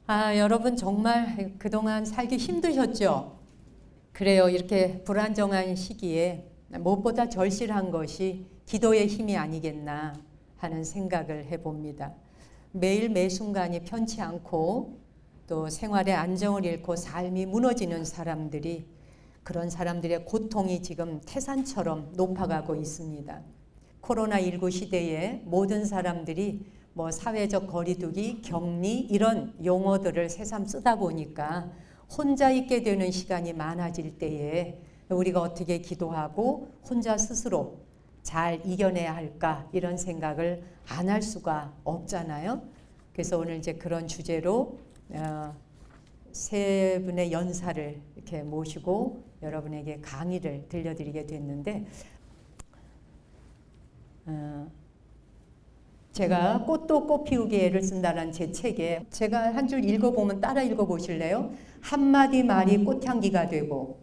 여러분 정말 그동안 살기 힘드셨죠? 그래요. 이렇게 불안정한 시기에 무엇보다 절실한 것이 기도의 힘이 아니겠나 하는 생각을 해봅니다. 매일 매 순간이 편치 않고 또 생활의 안정을 잃고 삶이 무너지는 사람들이, 그런 사람들의 고통이 지금 태산처럼 높아가고 있습니다. 코로나19 시대에 모든 사람들이 사회적 거리두기, 격리 이런 용어들을 새삼 쓰다 보니까 혼자 있게 되는 시간이 많아질 때에 우리가 어떻게 기도하고 혼자 스스로 잘 이겨내야 할까 이런 생각을 안 할 수가 없잖아요. 그래서 오늘 이제 그런 주제로 세 분의 연사를 이렇게 모시고 여러분에게 강의를 들려드리게 됐는데, 제가 꽃도 꽃 피우기에를 쓴다는 제 책에 제가 한 줄 읽어보면 따라 읽어보실래요? 한마디 말이 꽃향기가 되고,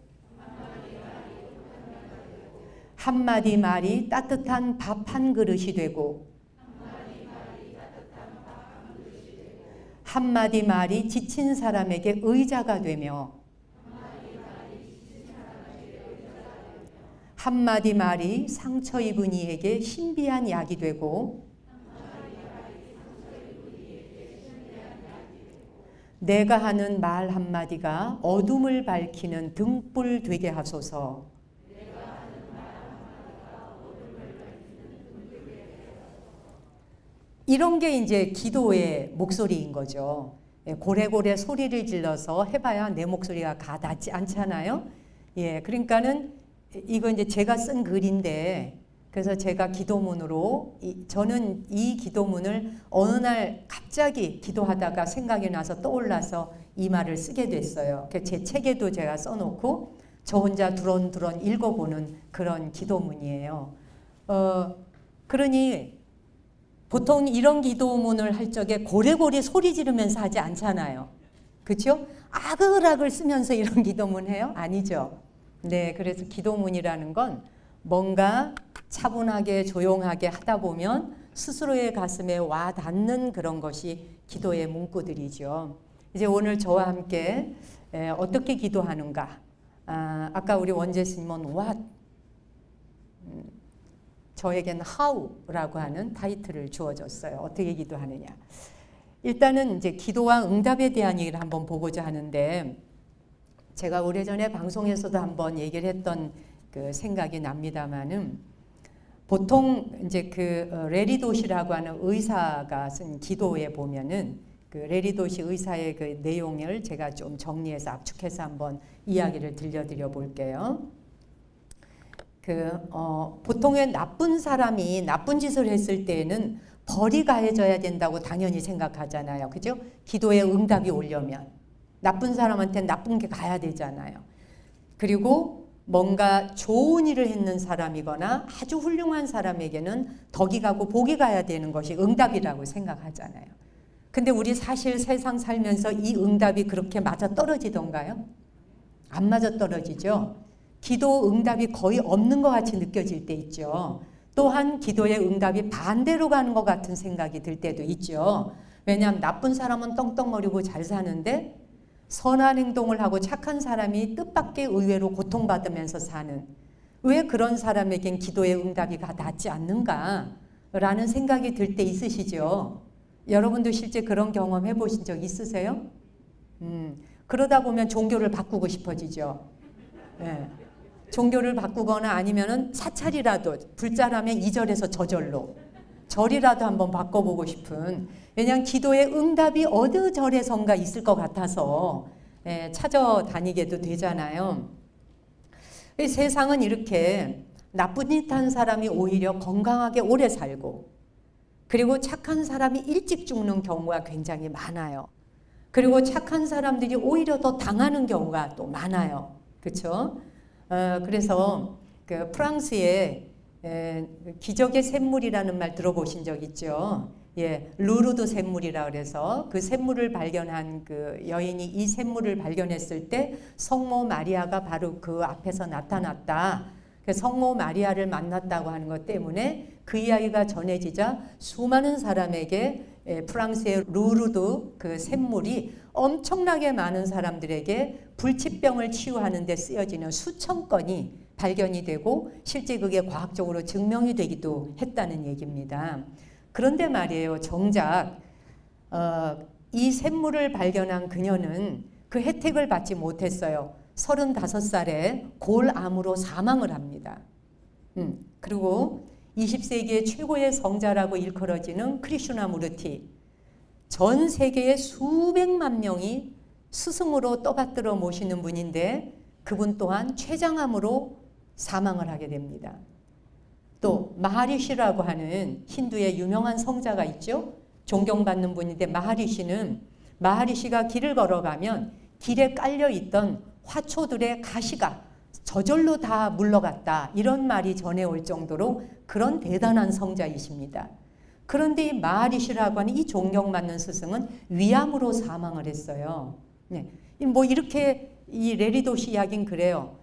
한마디 말이 따뜻한 밥 한 그릇이 되고, 한마디 말이 지친 사람에게 의자가 되며, 한마디 말이 상처 입은 이에게 신비한 약이 되고, 내가 하는 말 한마디가 어둠을 밝히는 등불 되게 하소서. 이런 게 이제 기도의 목소리인 거죠. 고래고래 소리를 질러서 해봐야 내 목소리가 닿지 않잖아요. 그러니까는 이거 이제 제가 쓴 글인데, 그래서 제가 기도문으로 저는 이 기도문을 어느 날 갑자기 기도하다가 생각이 나서 떠올라서 이 말을 쓰게 됐어요. 제 책에도 제가 써놓고 저 혼자 두런두런 읽어보는 그런 기도문이에요. 그러니 보통 이런 기도문을 할 적에 고래고래 소리 지르면서 하지 않잖아요. 그렇죠? 아글아글 쓰면서 이런 기도문 해요? 아니죠. 네, 그래서 기도문이라는 건 뭔가 차분하게 조용하게 하다 보면 스스로의 가슴에 와 닿는 그런 것이 기도의 문구들이죠. 이제 오늘 저와 함께 어떻게 기도하는가? 아까 우리 원재 스님은 what, 저에게는 how라고 하는 타이틀을 주어졌어요. 어떻게 기도하느냐? 일단은 이제 기도와 응답에 대한 얘기를 한번 보고자 하는데, 제가 오래전에 방송에서도 한번 얘기를 했던 그 생각이 납니다만은, 보통 이제 레리 도시라고 하는 의사가 쓴 기도에 보면은 그 레리 도시 의사의 그 내용을 제가 좀 정리해서 압축해서 한번 이야기를 들려드려 볼게요. 보통의 나쁜 사람이 나쁜 짓을 했을 때에는 벌이 가해져야 된다고 당연히 생각하잖아요. 그죠? 기도의 응답이 오려면 나쁜 사람한테 나쁜 게 가야 되잖아요. 그리고 뭔가 좋은 일을 했는 사람이거나 아주 훌륭한 사람에게는 덕이 가고 복이 가야 되는 것이 응답이라고 생각하잖아요. 근데 우리 사실 세상 살면서 이 응답이 그렇게 맞아 떨어지던가요? 안 맞아 떨어지죠. 기도 응답이 거의 없는 것 같이 느껴질 때 있죠. 또한 기도의 응답이 반대로 가는 것 같은 생각이 들 때도 있죠. 왜냐하면 나쁜 사람은 떵떵거리고 잘 사는데 선한 행동을 하고 착한 사람이 뜻밖의 의외로 고통받으면서 사는, 왜 그런 사람에겐 기도의 응답이 닿지 않는가라는 생각이 들 때 있으시죠. 여러분도 실제 그런 경험 해보신 적 있으세요? 그러다 보면 종교를 바꾸고 싶어지죠. 네. 종교를 바꾸거나 아니면은 사찰이라도 불자라면 2절에서 저절로 절이라도 한번 바꿔보고 싶은, 왜냐하면 기도의 응답이 어느 절에선가 있을 것 같아서 찾아다니게도 되잖아요. 세상은 이렇게 나쁜 짓 한 사람이 오히려 건강하게 오래 살고, 그리고 착한 사람이 일찍 죽는 경우가 굉장히 많아요. 그리고 착한 사람들이 오히려 더 당하는 경우가 또 많아요. 그렇죠? 그래서 프랑스의 기적의 샘물이라는 말 들어보신 적 있죠? 루르드 샘물이라 그래서 그 샘물을 발견한 그 여인이 이 샘물을 발견했을 때 성모 마리아가 바로 그 앞에서 나타났다. 성모 마리아를 만났다고 하는 것 때문에 그 이야기가 전해지자 수많은 사람에게 프랑스의 루르드 그 샘물이 엄청나게 많은 사람들에게 불치병을 치유하는 데 쓰여지는 수천 건이 발견이 되고 실제 그게 과학적으로 증명이 되기도 했다는 얘기입니다. 그런데 말이에요. 정작 이 샘물을 발견한 그녀는 그 혜택을 받지 못했어요. 35살에 골암으로 사망을 합니다. 그리고 20세기의 최고의 성자라고 일컬어지는 크리슈나무르티, 전 세계에 수백만 명이 스승으로 떠받들어 모시는 분인데 그분 또한 췌장암으로 사망을 하게 됩니다. 또 마하리시라고 하는 힌두의 유명한 성자가 있죠. 존경받는 분인데 마하리시가 길을 걸어가면 길에 깔려있던 화초들의 가시가 저절로 다 물러갔다, 이런 말이 전해올 정도로 그런 대단한 성자이십니다. 그런데 이 마하리시라고 하는 이 존경받는 스승은 위암으로 사망을 했어요. 네. 뭐 이렇게 이 레리도시 이야기는 그래요.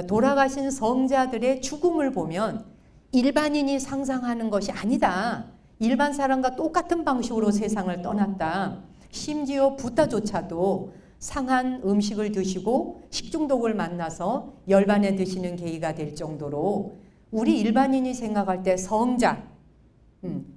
돌아가신 성자들의 죽음을 보면 일반인이 상상하는 것이 아니다. 일반 사람과 똑같은 방식으로 세상을 떠났다. 심지어 부다조차도 상한 음식을 드시고 식중독을 만나서 열반에 드시는 계기가 될 정도로 우리 일반인이 생각할 때 성자,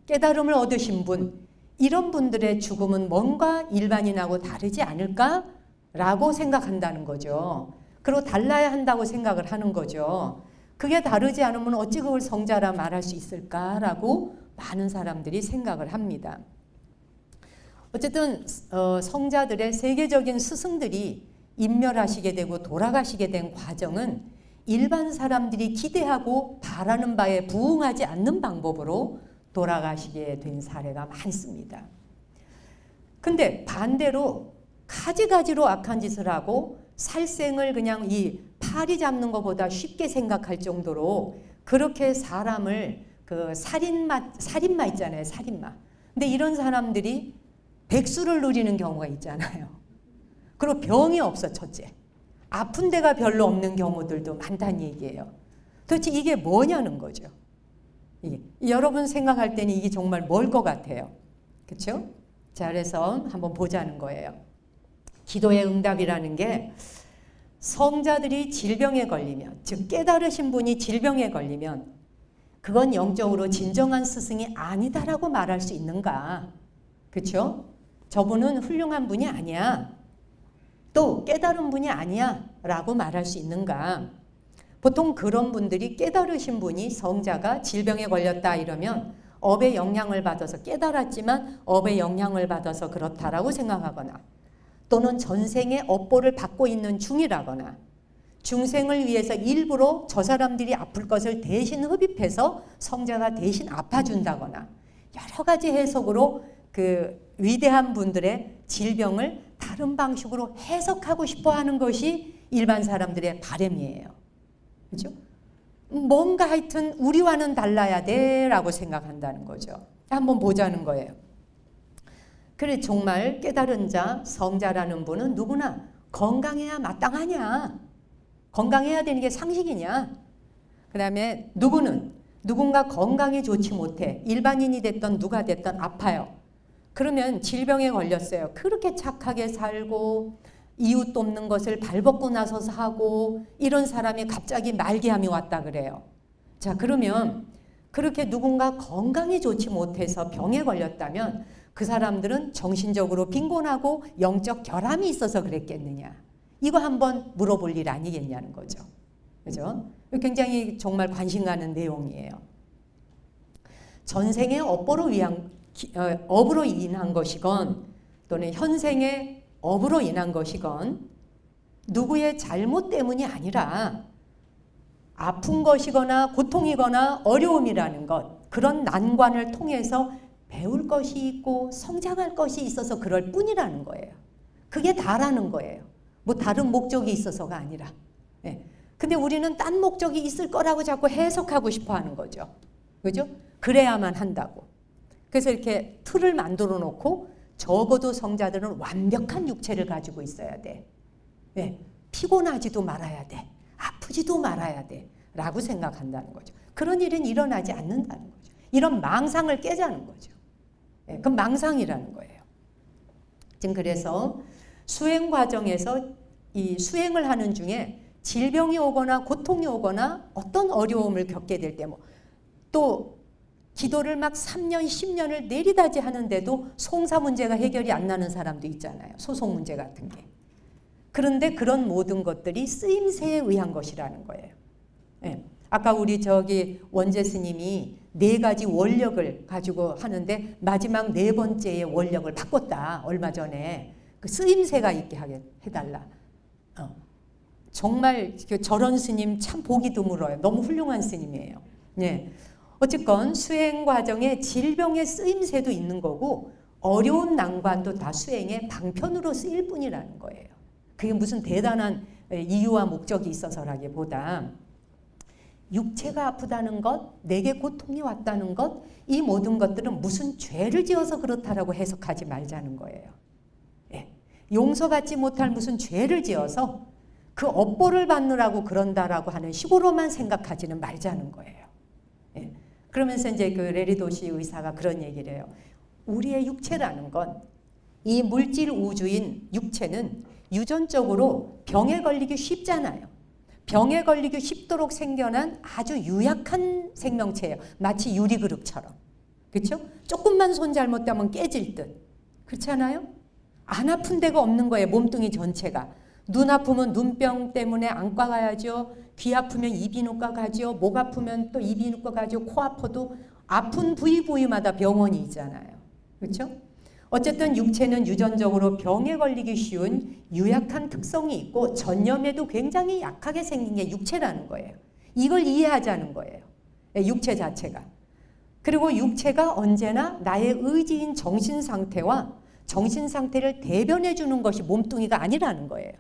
깨달음을 얻으신 분, 이런 분들의 죽음은 뭔가 일반인하고 다르지 않을까라고 생각한다는 거죠. 그리고 달라야 한다고 생각을 하는 거죠. 그게 다르지 않으면 어찌 그걸 성자라 말할 수 있을까라고 많은 사람들이 생각을 합니다. 어쨌든 성자들의 세계적인 스승들이 인멸하시게 되고 돌아가시게 된 과정은 일반 사람들이 기대하고 바라는 바에 부응하지 않는 방법으로 돌아가시게 된 사례가 많습니다. 근데 반대로 가지가지로 악한 짓을 하고 살생을 그냥 이 파리 잡는 것보다 쉽게 생각할 정도로 그렇게 사람을 그 살인마 있잖아요. 살인마. 근데 이런 사람들이 백수를 누리는 경우가 있잖아요. 그리고 병이 없어, 첫째. 아픈 데가 별로 없는 경우들도 많다는 얘기예요. 도대체 이게 뭐냐는 거죠. 여러분 생각할 때는 이게 정말 뭘 것 같아요. 그렇죠? 자, 그래서 한번 보자는 거예요. 기도의 응답이라는 게 성자들이 질병에 걸리면, 즉 깨달으신 분이 질병에 걸리면 그건 영적으로 진정한 스승이 아니다라고 말할 수 있는가? 그렇죠? 저분은 훌륭한 분이 아니야. 또 깨달은 분이 아니야 라고 말할 수 있는가? 보통 그런 분들이 깨달으신 분이 성자가 질병에 걸렸다 이러면 업의 영향을 받아서 깨달았지만 업의 영향을 받아서 그렇다라고 생각하거나 또는 전생에 업보를 받고 있는 중이라거나 중생을 위해서 일부러 저 사람들이 아플 것을 대신 흡입해서 성자가 대신 아파준다거나 여러 가지 해석으로 그 위대한 분들의 질병을 다른 방식으로 해석하고 싶어 하는 것이 일반 사람들의 바람이에요. 그죠? 뭔가 하여튼 우리와는 달라야 돼 라고 생각한다는 거죠. 한번 보자는 거예요. 그래, 정말 깨달은 자, 성자라는 분은 누구나 건강해야 마땅하냐? 건강해야 되는 게 상식이냐? 그 다음에 누군가 건강이 좋지 못해. 일반인이 됐던 누가 됐던 아파요. 그러면 질병에 걸렸어요. 그렇게 착하게 살고 이웃 돕는 것을 발벗고 나서서 하고 이런 사람이 갑자기 말기암이 왔다 그래요. 자, 그러면 그렇게 누군가 건강이 좋지 못해서 병에 걸렸다면 그 사람들은 정신적으로 빈곤하고 영적 결함이 있어서 그랬겠느냐. 이거 한번 물어볼 일 아니겠냐는 거죠. 그죠? 굉장히 정말 관심 가는 내용이에요. 전생의 업으로 인한 것이건 또는 현생의 업으로 인한 것이건 누구의 잘못 때문이 아니라 아픈 것이거나 고통이거나 어려움이라는 것, 그런 난관을 통해서 배울 것이 있고 성장할 것이 있어서 그럴 뿐이라는 거예요. 그게 다라는 거예요. 뭐 다른 목적이 있어서가 아니라. 네. 근데 우리는 딴 목적이 있을 거라고 자꾸 해석하고 싶어 하는 거죠. 그죠? 그래야만 한다고. 그래서 이렇게 틀을 만들어 놓고 적어도 성자들은 완벽한 육체를 가지고 있어야 돼. 네. 피곤하지도 말아야 돼. 아프지도 말아야 돼. 라고 생각한다는 거죠. 그런 일은 일어나지 않는다는 거죠. 이런 망상을 깨자는 거죠. 예, 그건 망상이라는 거예요. 지금 그래서 수행 과정에서 이 수행을 하는 중에 질병이 오거나 고통이 오거나 어떤 어려움을 겪게 될 때 또 기도를 막 3년, 10년을 내리다지 하는데도 송사 문제가 해결이 안 나는 사람도 있잖아요. 소송 문제 같은 게. 그런데 그런 모든 것들이 쓰임새에 의한 것이라는 거예요. 예. 아까 우리 원재 스님이 4가지 원력을 가지고 하는데 마지막 4번째의 원력을 바꿨다. 얼마 전에. 그 쓰임새가 있게 하게 해달라. 정말 저런 스님 참 보기 드물어요. 너무 훌륭한 스님이에요. 네. 어쨌건 수행 과정에 질병의 쓰임새도 있는 거고 어려운 난관도 다 수행의 방편으로 쓰일 뿐이라는 거예요. 그게 무슨 대단한 이유와 목적이 있어서라기보다 육체가 아프다는 것, 내게 고통이 왔다는 것, 이 모든 것들은 무슨 죄를 지어서 그렇다라고 해석하지 말자는 거예요. 예. 용서받지 못할 무슨 죄를 지어서 그 업보를 받느라고 그런다라고 하는 식으로만 생각하지는 말자는 거예요. 예. 그러면서 이제 그 레리도시 의사가 그런 얘기를 해요. 우리의 육체라는 건 이 물질 우주인 육체는 유전적으로 병에 걸리기 쉽잖아요. 병에 걸리기 쉽도록 생겨난 아주 유약한 생명체예요. 마치 유리그릇처럼. 그렇죠? 조금만 손 잘못되면 깨질 듯. 그렇잖아요? 안 아픈 데가 없는 거예요. 몸뚱이 전체가. 눈 아프면 눈병 때문에 안과 가야죠. 귀 아프면 이비인후과 가죠. 목 아프면 또 이비인후과 가죠. 코 아파도 아픈 부위마다 병원이 있잖아요. 그렇죠? 어쨌든 육체는 유전적으로 병에 걸리기 쉬운 유약한 특성이 있고 전염에도 굉장히 약하게 생긴 게 육체라는 거예요. 이걸 이해하자는 거예요. 육체 자체가. 그리고 육체가 언제나 나의 의지인 정신 상태와 정신 상태를 대변해 주는 것이 몸뚱이가 아니라는 거예요.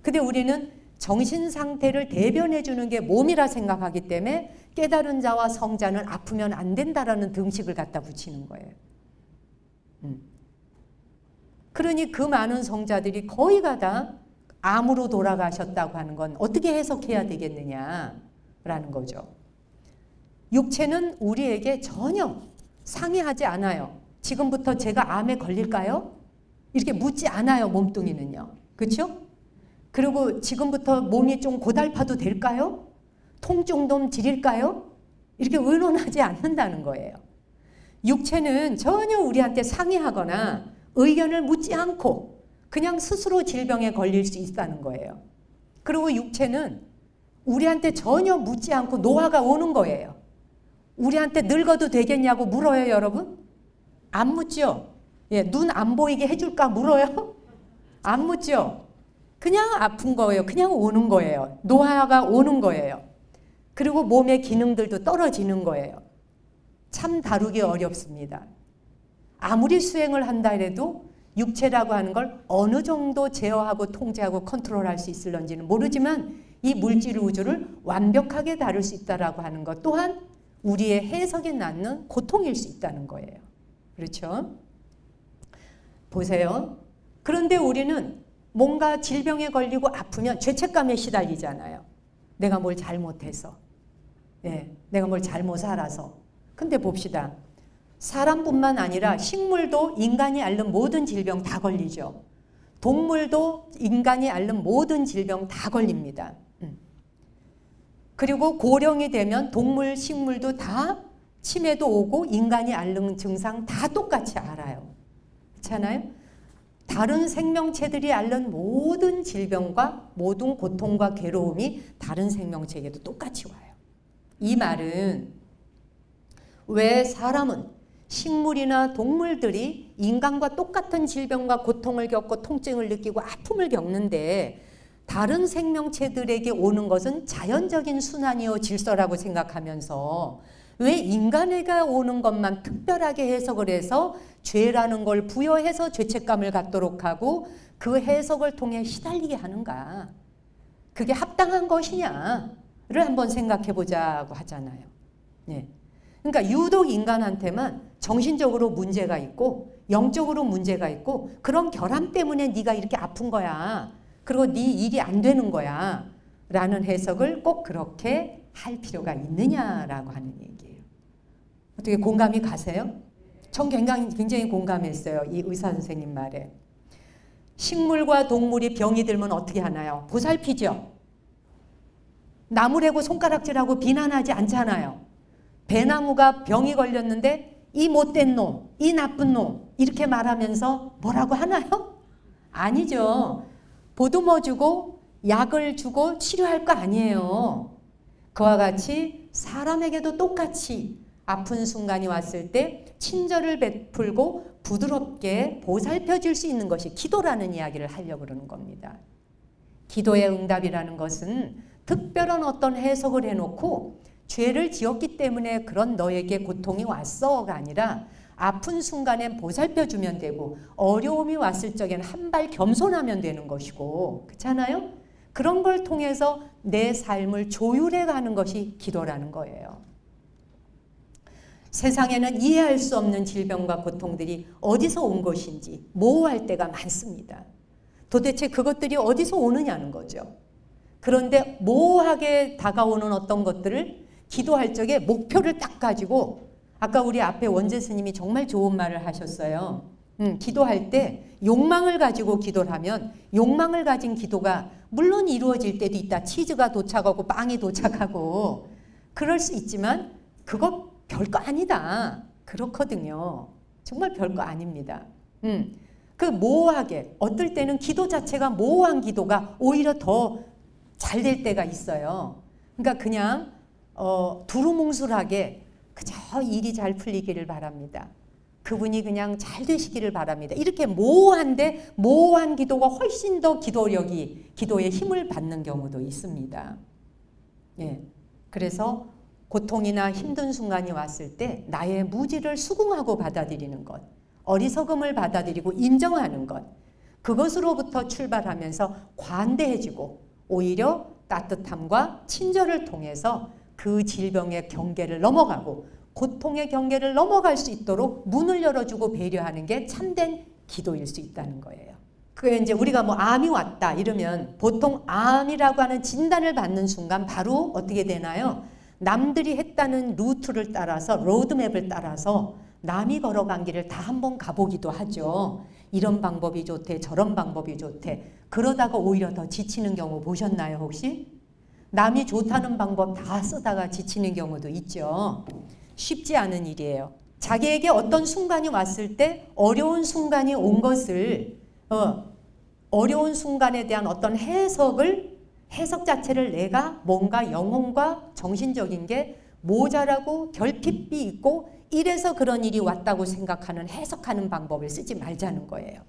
근데 우리는 정신 상태를 대변해 주는 게 몸이라 생각하기 때문에 깨달은 자와 성자는 아프면 안 된다라는 등식을 갖다 붙이는 거예요. 그러니 그 많은 성자들이 거의가 다 암으로 돌아가셨다고 하는 건 어떻게 해석해야 되겠느냐라는 거죠. 육체는 우리에게 전혀 상의하지 않아요. 지금부터 제가 암에 걸릴까요? 이렇게 묻지 않아요. 몸뚱이는요. 그렇죠? 그리고 지금부터 몸이 좀 고달파도 될까요? 통증 좀 지릴까요? 이렇게 의논하지 않는다는 거예요. 육체는 전혀 우리한테 상의하거나 의견을 묻지 않고 그냥 스스로 질병에 걸릴 수 있다는 거예요. 그리고 육체는 우리한테 전혀 묻지 않고 노화가 오는 거예요. 우리한테 늙어도 되겠냐고 물어요, 여러분? 안 묻죠? 예, 눈 안 보이게 해줄까 물어요? 안 묻죠? 그냥 아픈 거예요. 그냥 오는 거예요. 노화가 오는 거예요. 그리고 몸의 기능들도 떨어지는 거예요. 참 다루기 어렵습니다. 아무리 수행을 한다 해도 육체라고 하는 걸 어느 정도 제어하고 통제하고 컨트롤할 수 있을런지는 모르지만 이 물질 우주를 완벽하게 다룰 수 있다라고 하는 것 또한 우리의 해석이 낳는 고통일 수 있다는 거예요. 그렇죠? 보세요. 그런데 우리는 뭔가 질병에 걸리고 아프면 죄책감에 시달리잖아요. 내가 뭘 잘못해서. 예, 내가 뭘 잘못 살아서. 근데 봅시다. 사람뿐만 아니라 식물도 인간이 앓는 모든 질병 다 걸리죠. 동물도 인간이 앓는 모든 질병 다 걸립니다. 그리고 고령이 되면 동물, 식물도 다 치매도 오고 인간이 앓는 증상 다 똑같이 알아요. 그렇잖아요? 다른 생명체들이 앓는 모든 질병과 모든 고통과 괴로움이 다른 생명체에게도 똑같이 와요. 이 말은 왜 사람은 식물이나 동물들이 인간과 똑같은 질병과 고통을 겪고 통증을 느끼고 아픔을 겪는데 다른 생명체들에게 오는 것은 자연적인 순환이요 질서라고 생각하면서 왜 인간에게 오는 것만 특별하게 해석을 해서 죄라는 걸 부여해서 죄책감을 갖도록 하고 그 해석을 통해 시달리게 하는가? 그게 합당한 것이냐를 한번 생각해 보자고 하잖아요. 네. 그러니까 유독 인간한테만 정신적으로 문제가 있고 영적으로 문제가 있고 그런 결함 때문에 네가 이렇게 아픈 거야. 그리고 네 일이 안 되는 거야. 라는 해석을 꼭 그렇게 할 필요가 있느냐라고 하는 얘기예요. 어떻게 공감이 가세요? 전 굉장히 공감했어요. 이 의사 선생님 말에. 식물과 동물이 병이 들면 어떻게 하나요? 보살피죠. 나무래고 손가락질하고 비난하지 않잖아요. 배나무가 병이 걸렸는데 이 못된 놈, 이 나쁜 놈 이렇게 말하면서 뭐라고 하나요? 아니죠. 보듬어 주고 약을 주고 치료할 거 아니에요. 그와 같이 사람에게도 똑같이 아픈 순간이 왔을 때 친절을 베풀고 부드럽게 보살펴 줄 수 있는 것이 기도라는 이야기를 하려고 그러는 겁니다. 기도의 응답이라는 것은 특별한 어떤 해석을 해놓고 죄를 지었기 때문에 그런 너에게 고통이 왔어가 아니라 아픈 순간엔 보살펴 주면 되고 어려움이 왔을 적엔 한 발 겸손하면 되는 것이고 그렇잖아요? 그런 걸 통해서 내 삶을 조율해 가는 것이 기도라는 거예요. 세상에는 이해할 수 없는 질병과 고통들이 어디서 온 것인지 모호할 때가 많습니다. 도대체 그것들이 어디서 오느냐는 거죠. 그런데 모호하게 다가오는 어떤 것들을 기도할 적에 목표를 딱 가지고 아까 우리 앞에 원재 스님이 정말 좋은 말을 하셨어요. 기도할 때 욕망을 가지고 기도를 하면 욕망을 가진 기도가 물론 이루어질 때도 있다. 치즈가 도착하고 빵이 도착하고 그럴 수 있지만 그거 별거 아니다. 그렇거든요. 정말 별거 아닙니다. 그 모호하게 어떨 때는 기도 자체가 모호한 기도가 오히려 더 잘 될 때가 있어요. 그러니까 그냥 두루뭉술하게 그저 일이 잘 풀리기를 바랍니다. 그분이 그냥 잘 되시기를 바랍니다. 이렇게 모호한데 모호한 기도가 훨씬 더 기도의 힘을 받는 경우도 있습니다. 예. 그래서 고통이나 힘든 순간이 왔을 때 나의 무지를 수긍하고 받아들이는 것, 어리석음을 받아들이고 인정하는 것, 그것으로부터 출발하면서 관대해지고 오히려 따뜻함과 친절을 통해서 그 질병의 경계를 넘어가고 고통의 경계를 넘어갈 수 있도록 문을 열어주고 배려하는 게 참된 기도일 수 있다는 거예요. 그게 이제 우리가 뭐 암이 왔다 이러면 보통 암이라고 하는 진단을 받는 순간 바로 어떻게 되나요? 남들이 했다는 루트를 따라서 로드맵을 따라서 남이 걸어간 길을 다 한번 가보기도 하죠. 이런 방법이 좋대 저런 방법이 좋대. 그러다가 오히려 더 지치는 경우 보셨나요 혹시? 남이 좋다는 방법 다 쓰다가 지치는 경우도 있죠. 쉽지 않은 일이에요. 자기에게 어떤 순간이 왔을 때 어려운 순간이 온 것을 어려운 순간에 대한 어떤 해석 자체를 내가 뭔가 영혼과 정신적인 게 모자라고 결핍이 있고 이래서 그런 일이 왔다고 생각하는 해석하는 방법을 쓰지 말자는 거예요.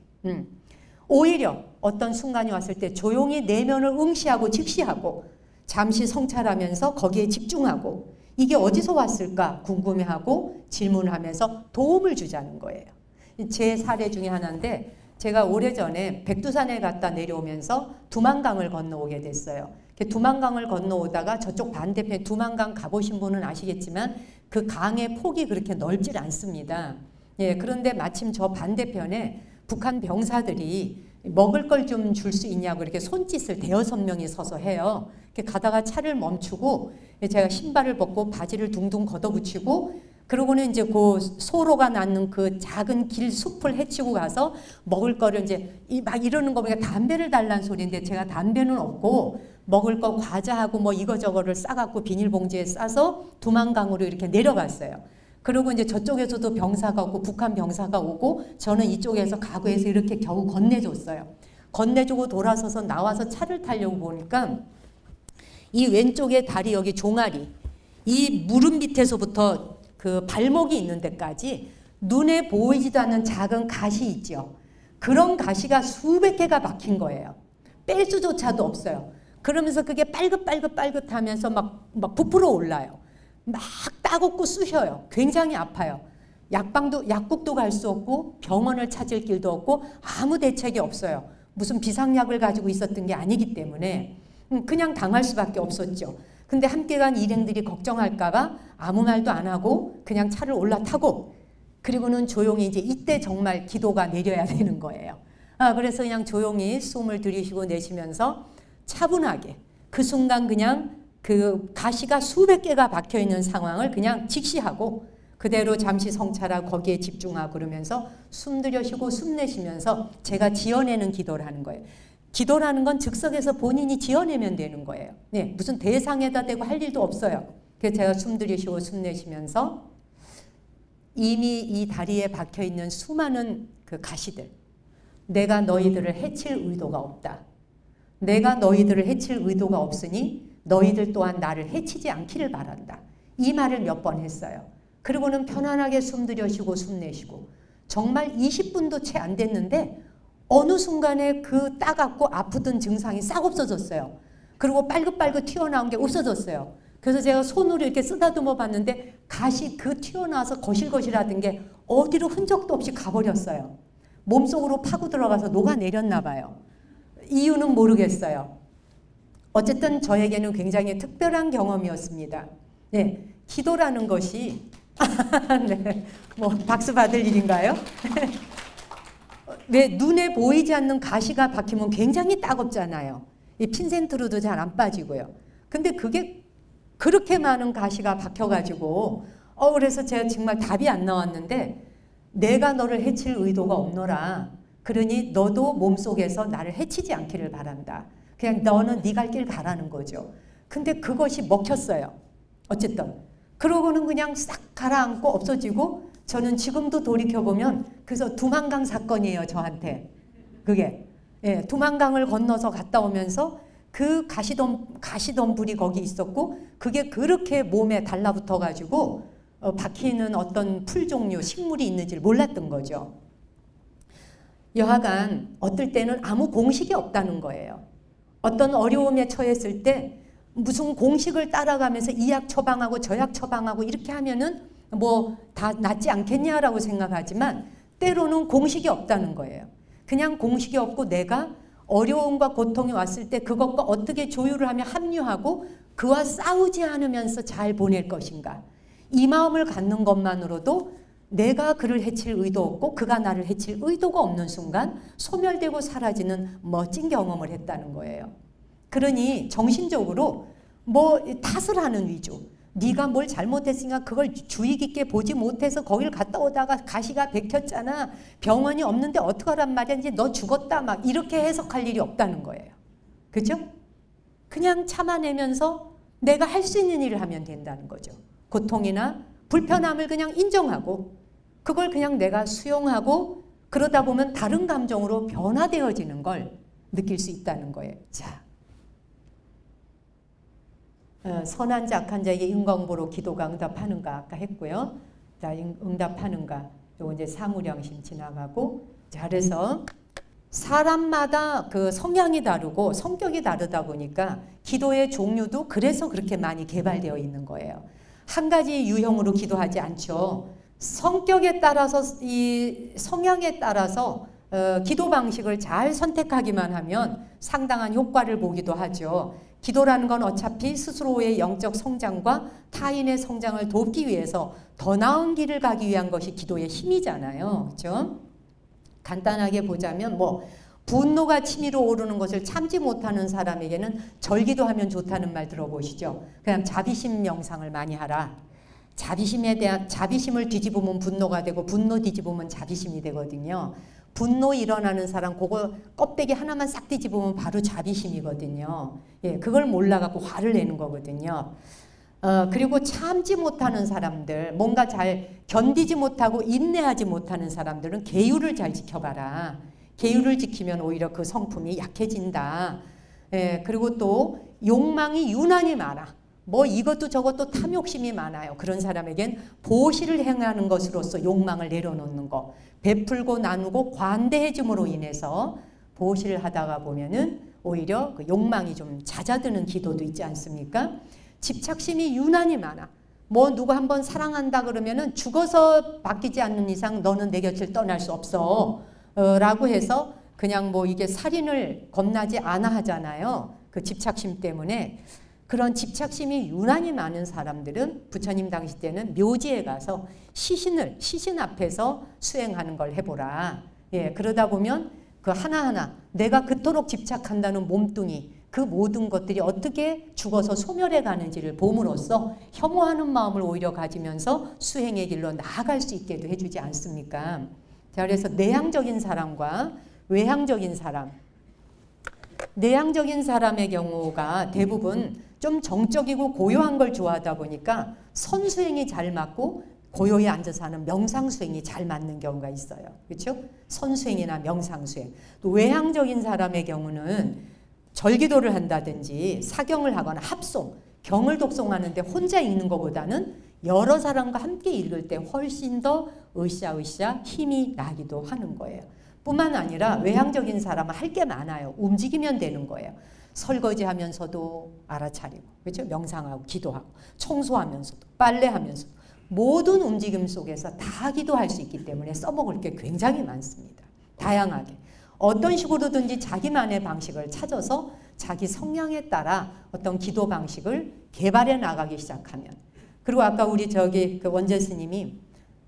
오히려 어떤 순간이 왔을 때 조용히 내면을 응시하고 직시하고 잠시 성찰하면서 거기에 집중하고 이게 어디서 왔을까 궁금해하고 질문하면서 도움을 주자는 거예요. 제 사례 중에 하나인데 제가 오래전에 백두산에 갔다 내려오면서 두만강을 건너오게 됐어요. 두만강을 건너오다가 저쪽 반대편 두만강 가보신 분은 아시겠지만 그 강의 폭이 그렇게 넓질 않습니다. 예, 그런데 마침 저 반대편에 북한 병사들이 먹을 걸 좀 줄 수 있냐고 이렇게 손짓을 대여섯 명이 서서 해요. 이렇게 가다가 차를 멈추고 제가 신발을 벗고 바지를 둥둥 걷어붙이고 그러고는 이제 그 소로가 낳는 그 작은 길 숲을 헤치고 가서 먹을 거를 이제 막 이러는 거 보니까 담배를 달라는 소리인데 제가 담배는 없고 먹을 거 과자하고 뭐 이거저거를 싸갖고 비닐봉지에 싸서 두만강으로 이렇게 내려갔어요. 그리고 이제 저쪽에서도 병사가 오고 북한 병사가 오고 저는 이쪽에서 가구에서 이렇게 겨우 건네줬어요. 건네주고 돌아서서 나와서 차를 타려고 보니까 이 왼쪽에 다리 여기 종아리 이 무릎 밑에서부터 그 발목이 있는 데까지 눈에 보이지도 않는 작은 가시 있죠. 그런 가시가 수백 개가 박힌 거예요. 뺄 수조차도 없어요. 그러면서 그게 빨긋하면서 막 부풀어 올라요. 막 따갑고 쑤셔요. 굉장히 아파요. 약국도 갈 수 없고 병원을 찾을 길도 없고 아무 대책이 없어요. 무슨 비상약을 가지고 있었던 게 아니기 때문에 그냥 당할 수밖에 없었죠. 근데 함께 간 일행들이 걱정할까봐 아무 말도 안 하고 그냥 차를 올라타고 그리고는 조용히 이제 이때 정말 기도가 내려야 되는 거예요. 그래서 그냥 조용히 숨을 들이쉬고 내쉬면서 차분하게 그 순간 그냥 그 가시가 수백 개가 박혀 있는 상황을 그냥 직시하고 그대로 잠시 성찰하고 거기에 집중하고 그러면서 숨 들여쉬고 숨 내쉬면서 제가 지어내는 기도를 하는 거예요. 기도라는 건 즉석에서 본인이 지어내면 되는 거예요. 네, 무슨 대상에다 대고 할 일도 없어요. 그래서 제가 숨 들이쉬고 숨 내쉬면서 이미 이 다리에 박혀있는 수많은 그 가시들, 내가 너희들을 해칠 의도가 없다. 내가 너희들을 해칠 의도가 없으니 너희들 또한 나를 해치지 않기를 바란다. 이 말을 몇 번 했어요. 그리고는 편안하게 숨 들여쉬고 숨 내쉬고 정말 20분도 채 안 됐는데 어느 순간에 그 따갑고 아프던 증상이 싹 없어졌어요. 그리고 빨긋빨긋 튀어나온 게 없어졌어요. 그래서 제가 손으로 이렇게 쓰다듬어 봤는데 가시 그 튀어나와서 거실거실하던 게 어디로 흔적도 없이 가버렸어요. 몸속으로 파고 들어가서 녹아내렸나 봐요. 이유는 모르겠어요. 어쨌든 저에게는 굉장히 특별한 경험이었습니다. 네, 기도라는 것이 네, 뭐 박수 받을 일인가요? 왜 눈에 보이지 않는 가시가 박히면 굉장히 따갑잖아요. 이 핀센트로도 잘 안 빠지고요. 근데 그게 그렇게 많은 가시가 박혀가지고 그래서 제가 정말 답이 안 나왔는데 내가 너를 해칠 의도가 없노라. 그러니 너도 몸속에서 나를 해치지 않기를 바란다. 그냥 너는 네 갈 길 가라는 거죠. 근데 그것이 먹혔어요. 어쨌든 그러고는 그냥 싹 가라앉고 없어지고 저는 지금도 돌이켜보면 그래서 두만강 사건이에요. 저한테 그게 예, 두만강을 건너서 갔다 오면서 그 가시덤불이 거기 있었고 그게 그렇게 몸에 달라붙어 가지고 박히는 어떤 풀 종류 식물이 있는지를 몰랐던 거죠. 여하간 어떨 때는 아무 공식이 없다는 거예요. 어떤 어려움에 처했을 때 무슨 공식을 따라가면서 이 약 처방하고 저 약 처방하고 이렇게 하면은 뭐 다 낫지 않겠냐라고 생각하지만 때로는 공식이 없다는 거예요. 그냥 공식이 없고 내가 어려움과 고통이 왔을 때 그것과 어떻게 조율을 하며 합류하고 그와 싸우지 않으면서 잘 보낼 것인가. 이 마음을 갖는 것만으로도 내가 그를 해칠 의도 없고 그가 나를 해칠 의도가 없는 순간 소멸되고 사라지는 멋진 경험을 했다는 거예요. 그러니 정신적으로 뭐 탓을 하는 위주. 네가 뭘 잘못했으니까 그걸 주의 깊게 보지 못해서 거길 갔다 오다가 가시가 bek혔잖아. 병원이 없는데 어떡하란 말이야. 이제 너 죽었다. 막 이렇게 해석할 일이 없다는 거예요. 그죠? 그냥 참아내면서 내가 할 수 있는 일을 하면 된다는 거죠. 고통이나 불편함을 그냥 인정하고 그걸 그냥 내가 수용하고 그러다 보면 다른 감정으로 변화되어지는 걸 느낄 수 있다는 거예요. 자, 선한 자 악한 자에게 인광보로 기도가 응답하는가 아까 했고요. 자, 응답하는가 요거 이제 사무량심 지나가고 자, 그래서 사람마다 그 성향이 다르고 성격이 다르다 보니까 기도의 종류도 그래서 그렇게 많이 개발되어 있는 거예요. 한 가지 유형으로 기도하지 않죠. 성격에 따라서 이 성향에 따라서 기도 방식을 잘 선택하기만 하면 상당한 효과를 보기도 하죠. 기도라는 건 어차피 스스로의 영적 성장과 타인의 성장을 돕기 위해서 더 나은 길을 가기 위한 것이 기도의 힘이잖아요. 그렇죠? 간단하게 보자면 뭐 분노가 치밀어 오르는 것을 참지 못하는 사람에게는 절기도하면 좋다는 말 들어보시죠. 그냥 자비심 명상을 많이 하라. 자비심에 대한 자비심을 뒤집으면 분노가 되고 분노 뒤집으면 자비심이 되거든요. 분노 일어나는 사람 그거 껍데기 하나만 싹 뒤집으면 바로 자비심이거든요. 예, 그걸 몰라갖고 화를 내는 거거든요. 그리고 참지 못하는 사람들, 뭔가 잘 견디지 못하고 인내하지 못하는 사람들은 계율을 잘 지켜봐라. 계율을 지키면 오히려 그 성품이 약해진다. 예, 그리고 또 욕망이 유난히 많아. 뭐 이것도 저것도 탐욕심이 많아요. 그런 사람에겐 보시를 행하는 것으로서 욕망을 내려놓는 거. 베풀고 나누고 관대해짐으로 인해서 보시를 하다가 보면은 오히려 그 욕망이 좀 잦아드는 기도도 있지 않습니까? 집착심이 유난히 많아. 뭐 누구 한번 사랑한다 그러면은 죽어서 바뀌지 않는 이상 너는 내 곁을 떠날 수 없어. 라고 해서 그냥 뭐 이게 살인을 겁나지 않아 하잖아요. 그 집착심 때문에. 그런 집착심이 유난히 많은 사람들은 부처님 당시 때는 묘지에 가서 시신 앞에서 수행하는 걸 해보라. 예, 그러다 보면 그 하나하나 내가 그토록 집착한다는 몸뚱이 그 모든 것들이 어떻게 죽어서 소멸해 가는지를 봄으로써 혐오하는 마음을 오히려 가지면서 수행의 길로 나아갈 수 있게도 해주지 않습니까? 자, 그래서 내향적인 사람과 외향적인 사람, 내향적인 사람의 경우가 대부분 좀 정적이고 고요한 걸 좋아하다 보니까 선수행이 잘 맞고 고요히 앉아서 하는 명상수행이 잘 맞는 경우가 있어요. 그렇죠? 선수행이나 명상수행. 또 외향적인 사람의 경우는 절기도를 한다든지 사경을 하거나 합송, 경을 독송하는데 혼자 읽는 것보다는 여러 사람과 함께 읽을 때 훨씬 더 으쌰으쌰 힘이 나기도 하는 거예요. 뿐만 아니라 외향적인 사람은 할 게 많아요. 움직이면 되는 거예요. 설거지하면서도 알아차리고, 그렇죠? 명상하고 기도하고 청소하면서도 빨래하면서도 모든 움직임 속에서 다 기도할 수 있기 때문에 써먹을 게 굉장히 많습니다. 다양하게. 어떤 식으로든지 자기만의 방식을 찾아서 자기 성향에 따라 어떤 기도 방식을 개발해 나가기 시작하면, 그리고 아까 우리 그 원재 스님이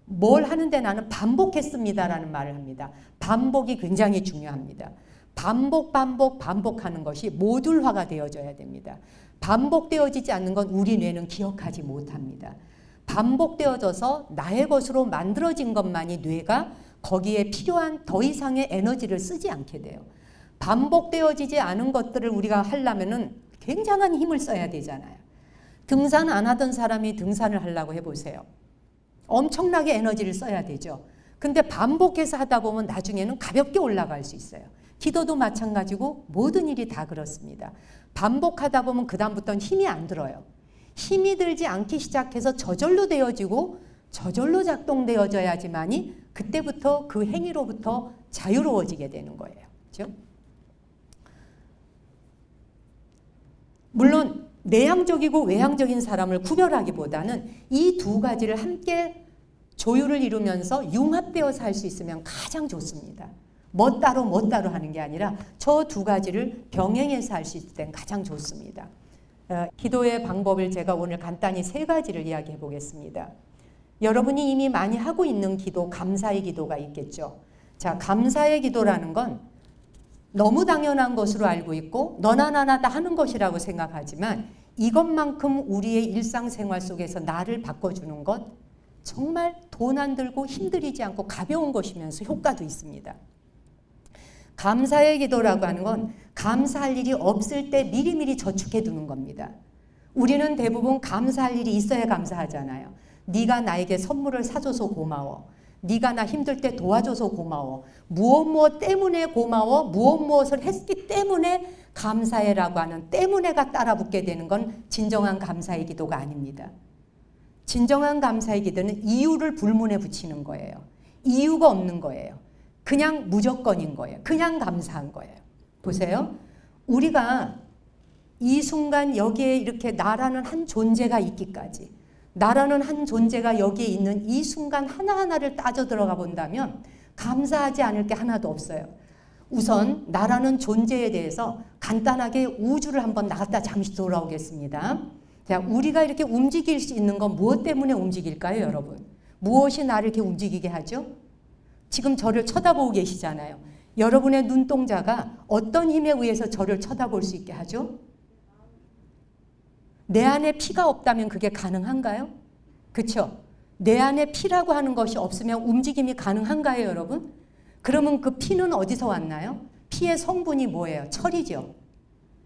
뭘 하는데 나는 반복했습니다라는 말을 합니다. 반복이 굉장히 중요합니다. 반복하는 것이 모듈화가 되어져야 됩니다. 반복되어지지 않는 건 우리 뇌는 기억하지 못합니다. 반복되어져서 나의 것으로 만들어진 것만이 뇌가 거기에 필요한 더 이상의 에너지를 쓰지 않게 돼요. 반복되어지지 않은 것들을 우리가 하려면은 굉장한 힘을 써야 되잖아요. 등산 안 하던 사람이 등산을 하려고 해보세요. 엄청나게 에너지를 써야 되죠. 근데 반복해서 하다 보면 나중에는 가볍게 올라갈 수 있어요. 기도도 마찬가지고 모든 일이 다 그렇습니다. 반복하다 보면 그 다음부터는 힘이 안 들어요. 힘이 들지 않기 시작해서 저절로 되어지고 저절로 작동되어져야지만이 그때부터 그 행위로부터 자유로워지게 되는 거예요. 그렇죠? 물론 내향적이고 외향적인 사람을 구별하기보다는 이 두 가지를 함께 조율을 이루면서 융합되어서 할 수 있으면 가장 좋습니다. 뭐 따로 하는 게 아니라 저 두 가지를 병행해서 할 수 있을 땐 가장 좋습니다. 기도의 방법을 제가 오늘 간단히 3가지를 이야기해 보겠습니다. 여러분이 이미 많이 하고 있는 기도, 감사의 기도가 있겠죠. 자, 감사의 기도라는 건 너무 당연한 것으로 알고 있고 너나 나나 다 하는 것이라고 생각하지만 이것만큼 우리의 일상생활 속에서 나를 바꿔주는 것 정말 돈 안 들고 힘들이지 않고 가벼운 것이면서 효과도 있습니다. 감사의 기도라고 하는 건 감사할 일이 없을 때 미리미리 저축해 두는 겁니다. 우리는 대부분 감사할 일이 있어야 감사하잖아요. 네가 나에게 선물을 사줘서 고마워. 네가 나 힘들 때 도와줘서 고마워. 무엇 때문에 고마워. 무엇을 했기 때문에 감사해라고 하는 때문에가 따라 붙게 되는 건 진정한 감사의 기도가 아닙니다. 진정한 감사의 기도는 이유를 불문에 붙이는 거예요. 이유가 없는 거예요. 그냥 무조건인 거예요. 그냥 감사한 거예요. 보세요. 우리가 이 순간 여기에 이렇게 나라는 한 존재가 있기까지, 나라는 한 존재가 여기에 있는 이 순간 하나하나를 따져 들어가 본다면 감사하지 않을 게 하나도 없어요. 우선 나라는 존재에 대해서 간단하게 우주를 한번 나갔다 잠시 돌아오겠습니다. 자, 우리가 이렇게 움직일 수 있는 건 무엇 때문에 움직일까요, 여러분? 무엇이 나를 이렇게 움직이게 하죠? 지금 저를 쳐다보고 계시잖아요. 여러분의 눈동자가 어떤 힘에 의해서 저를 쳐다볼 수 있게 하죠? 내 안에 피가 없다면 그게 가능한가요? 그렇죠? 내 안에 피라고 하는 것이 없으면 움직임이 가능한가요, 여러분? 그러면 그 피는 어디서 왔나요? 피의 성분이 뭐예요? 철이죠.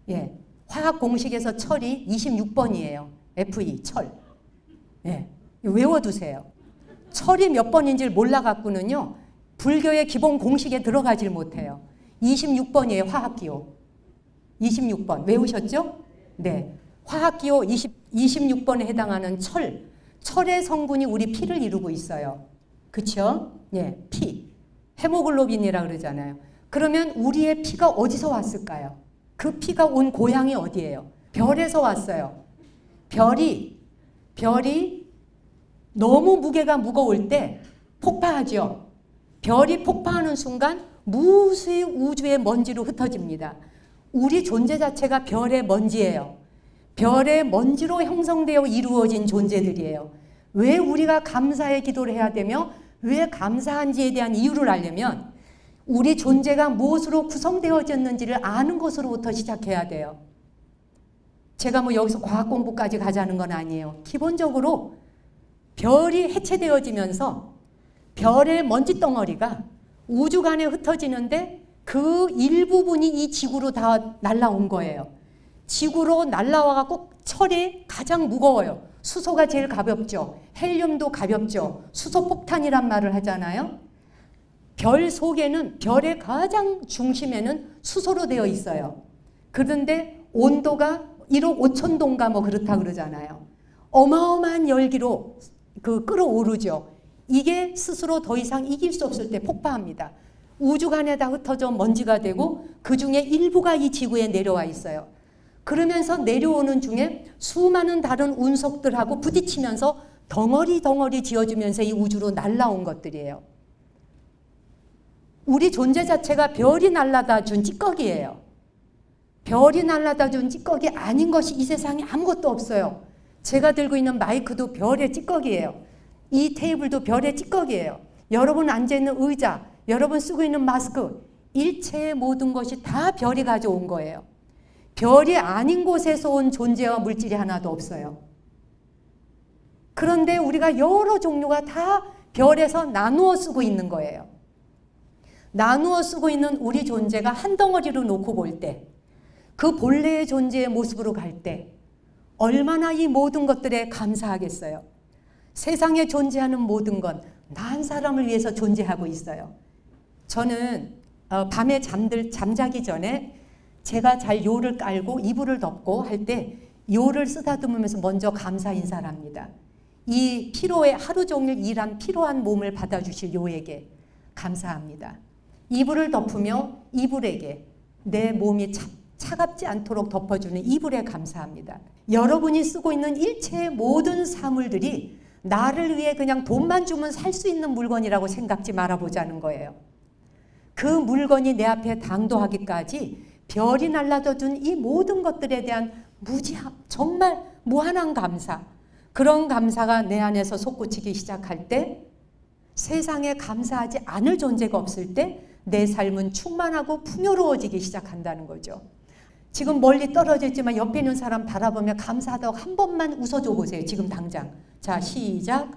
예, 화학 공식에서 철이 26번이에요. Fe, 철. 예, 외워두세요. 철이 몇 번인지를 몰라갖고는요, 불교의 기본 공식에 들어가질 못해요. 26번이에요, 화학기호. 26번. 외우셨죠? 네. 화학기호 26번에 해당하는 철의 성분이 우리 피를 이루고 있어요. 그쵸? 예, 피. 헤모글로빈이라 그러잖아요. 그러면 우리의 피가 어디서 왔을까요? 그 피가 온 고향이 어디예요? 별에서 왔어요. 별이 너무 무게가 무거울 때 폭파하죠. 별이 폭파하는 순간 무수히 우주의 먼지로 흩어집니다. 우리 존재 자체가 별의 먼지예요. 별의 먼지로 형성되어 이루어진 존재들이에요. 왜 우리가 감사의 기도를 해야 되며 왜 감사한지에 대한 이유를 알려면 우리 존재가 무엇으로 구성되어졌는지를 아는 것으로부터 시작해야 돼요. 제가 뭐 여기서 과학 공부까지 가자는 건 아니에요. 기본적으로 별이 해체되어지면서 별의 먼지 덩어리가 우주간에 흩어지는데 그 일부분이 이 지구로 다 날라온 거예요. 지구로 날라와갖고 철이 가장 무거워요. 수소가 제일 가볍죠. 헬륨도 가볍죠. 수소 폭탄이란 말을 하잖아요. 별 속에는, 별의 가장 중심에는 수소로 되어 있어요. 그런데 온도가 1억 5천 도인가 뭐 그렇다 그러잖아요. 어마어마한 열기로 끌어오르죠. 이게 스스로 더 이상 이길 수 없을 때 폭파합니다. 우주간에다 흩어져 먼지가 되고 그 중에 일부가 이 지구에 내려와 있어요. 그러면서 내려오는 중에 수많은 다른 운석들하고 부딪히면서 덩어리 지어주면서 이 우주로 날라온 것들이에요. 우리 존재 자체가 별이 날라다 준 찌꺼기예요. 별이 날라다 준 찌꺼기 아닌 것이 이 세상에 아무것도 없어요. 제가 들고 있는 마이크도 별의 찌꺼기예요. 이 테이블도 별의 찌꺼기예요. 여러분 앉아있는 의자, 여러분 쓰고 있는 마스크, 일체의 모든 것이 다 별이 가져온 거예요. 별이 아닌 곳에서 온 존재와 물질이 하나도 없어요. 그런데 우리가 여러 종류가 다 별에서 나누어 쓰고 있는 거예요. 나누어 쓰고 있는 우리 존재가 한 덩어리로 놓고 볼 때, 그 본래의 존재의 모습으로 갈 때 얼마나 이 모든 것들에 감사하겠어요. 세상에 존재하는 모든 건 나 한 사람을 위해서 존재하고 있어요. 저는 밤에 잠자기 전에 제가 잘 요를 깔고 이불을 덮고 할 때 요를 쓰다듬으면서 먼저 감사 인사를 합니다. 이 피로에 하루 종일 일한 피로한 몸을 받아주실 요에게 감사합니다. 이불을 덮으며 이불에게 내 몸이 차갑지 않도록 덮어주는 이불에 감사합니다. 여러분이 쓰고 있는 일체의 모든 사물들이 나를 위해 그냥 돈만 주면 살 수 있는 물건이라고 생각지 말아보자는 거예요. 그 물건이 내 앞에 당도하기까지 별이 날라다 준 이 모든 것들에 대한 무지함, 정말 무한한 감사, 그런 감사가 내 안에서 솟구치기 시작할 때, 세상에 감사하지 않을 존재가 없을 때 내 삶은 충만하고 풍요로워지기 시작한다는 거죠. 지금 멀리 떨어져 있지만 옆에 있는 사람 바라보며 감사하다고 한 번만 웃어줘 보세요. 지금 당장. 자, 시작.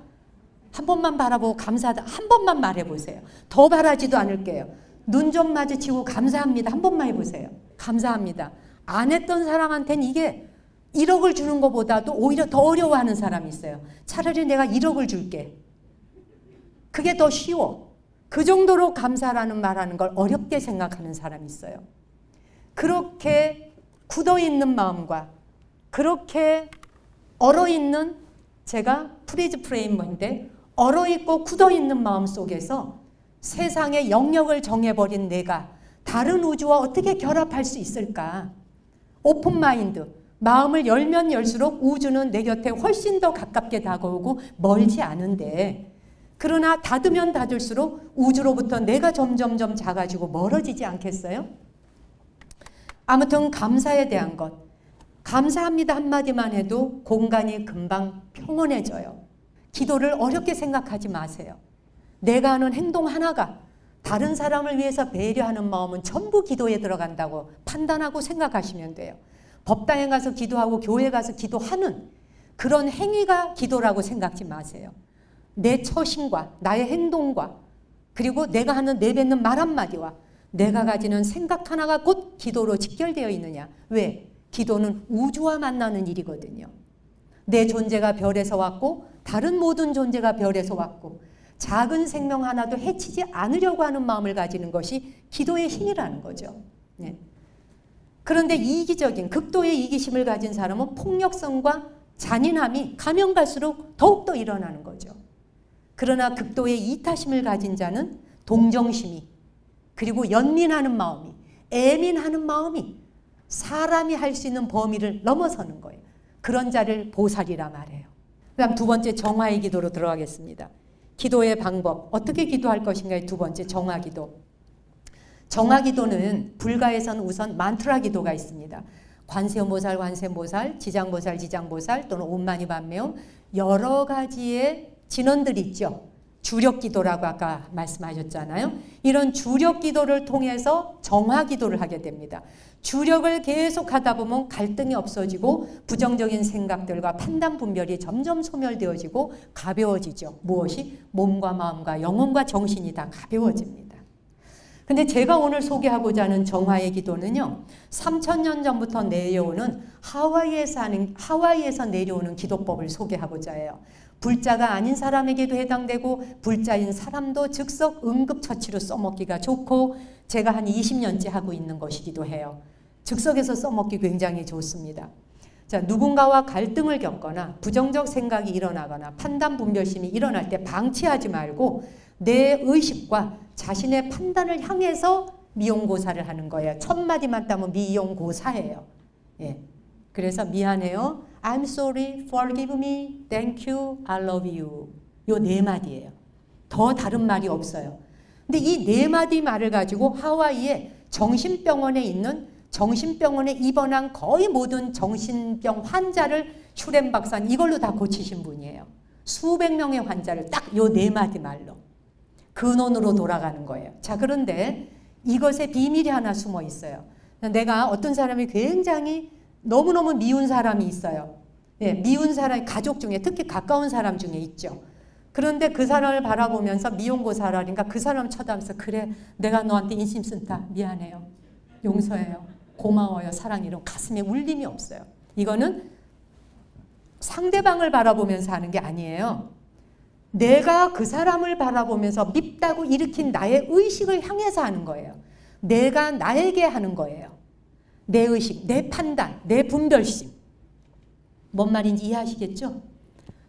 한 번만 바라보고 감사하다 한 번만 말해보세요. 더 바라지도 않을게요. 눈 좀 마주치고 감사합니다. 한 번만 해보세요. 감사합니다. 안 했던 사람한테는 이게 1억을 주는 것보다도 오히려 더 어려워하는 사람이 있어요. 차라리 내가 1억을 줄게. 그게 더 쉬워. 그 정도로 감사라는 말하는 걸 어렵게 생각하는 사람이 있어요. 그렇게 굳어있는 마음과 그렇게 얼어있는, 제가 프리즈 프레임인데 얼어있고 굳어있는 마음 속에서 세상의 영역을 정해버린 내가 다른 우주와 어떻게 결합할 수 있을까? 오픈 마인드, 마음을 열면 열수록 우주는 내 곁에 훨씬 더 가깝게 다가오고 멀지 않은데, 그러나 닫으면 닫을수록 우주로부터 내가 점점점 작아지고 멀어지지 않겠어요? 아무튼 감사에 대한 것, 감사합니다 한마디만 해도 공간이 금방 평온해져요. 기도를 어렵게 생각하지 마세요. 내가 하는 행동 하나가 다른 사람을 위해서 배려하는 마음은 전부 기도에 들어간다고 판단하고 생각하시면 돼요. 법당에 가서 기도하고 교회 가서 기도하는 그런 행위가 기도라고 생각지 마세요. 내 처신과 나의 행동과 그리고 내가 하는 내뱉는 말 한마디와 내가 가지는 생각 하나가 곧 기도로 직결되어 있느냐. 왜? 기도는 우주와 만나는 일이거든요. 내 존재가 별에서 왔고 다른 모든 존재가 별에서 왔고 작은 생명 하나도 해치지 않으려고 하는 마음을 가지는 것이 기도의 힘이라는 거죠. 네. 그런데 이기적인 극도의 이기심을 가진 사람은 폭력성과 잔인함이 가면 갈수록 더욱더 일어나는 거죠. 그러나 극도의 이타심을 가진 자는 동정심이, 그리고 연민하는 마음이, 애민하는 마음이 사람이 할 수 있는 범위를 넘어서는 거예요. 그런 자를 보살이라 말해요. 그다음 두 번째 정화의 기도로 들어가겠습니다. 기도의 방법, 어떻게 기도할 것인가의 두 번째 정화기도. 정화기도는 불가에서는 우선 만트라 기도가 있습니다. 관세음보살, 관세음보살, 지장보살, 지장보살 또는 옴마니 밤매옴 여러 가지의 진원들이 있죠. 주력 기도라고 아까 말씀하셨잖아요. 이런 주력 기도를 통해서 정화 기도를 하게 됩니다. 주력을 계속 하다 보면 갈등이 없어지고 부정적인 생각들과 판단 분별이 점점 소멸되어지고 가벼워지죠. 무엇이? 몸과 마음과 영혼과 정신이 다 가벼워집니다. 근데 제가 오늘 소개하고자 하는 정화의 기도는요, 3000년 전부터 내려오는 하와이에서 내려오는 기도법을 소개하고자 해요. 불자가 아닌 사람에게도 해당되고 불자인 사람도 즉석 응급처치로 써먹기가 좋고 제가 한 20년째 하고 있는 것이기도 해요. 즉석에서 써먹기 굉장히 좋습니다. 자, 누군가와 갈등을 겪거나 부정적 생각이 일어나거나 판단 분별심이 일어날 때 방치하지 말고 내 의식과 자신의 판단을 향해서 미용고사를 하는 거예요. 첫 마디만 따면 미용고사예요. 예. 그래서 미안해요. I'm sorry, forgive me, thank you, I love you. 요 네 마디예요. 더 다른 말이 없어요. 근데 이 네 마디 말을 가지고 하와이에 정신병원에 입원한 거의 모든 정신병 환자를 슈렘 박사는 이걸로 다 고치신 분이에요. 수백 명의 환자를 딱 요 네 마디 말로 근원으로 돌아가는 거예요. 자, 그런데 이것에 비밀이 하나 숨어 있어요. 내가 어떤 사람이 굉장히 너무너무 미운 사람이 있어요. 예, 미운 사람, 가족 중에 특히 가까운 사람 중에 있죠. 그런데 그 사람을 바라보면서 미용고사라니까 그 사람 쳐다보면서 그래, 내가 너한테 인심 쓴다. 미안해요. 용서해요. 고마워요. 사랑 이런 가슴에 울림이 없어요. 이거는 상대방을 바라보면서 하는 게 아니에요. 내가 그 사람을 바라보면서 밉다고 일으킨 나의 의식을 향해서 하는 거예요. 내가 나에게 하는 거예요. 내 의식, 내 판단, 내 분별심. 뭔 말인지 이해하시겠죠?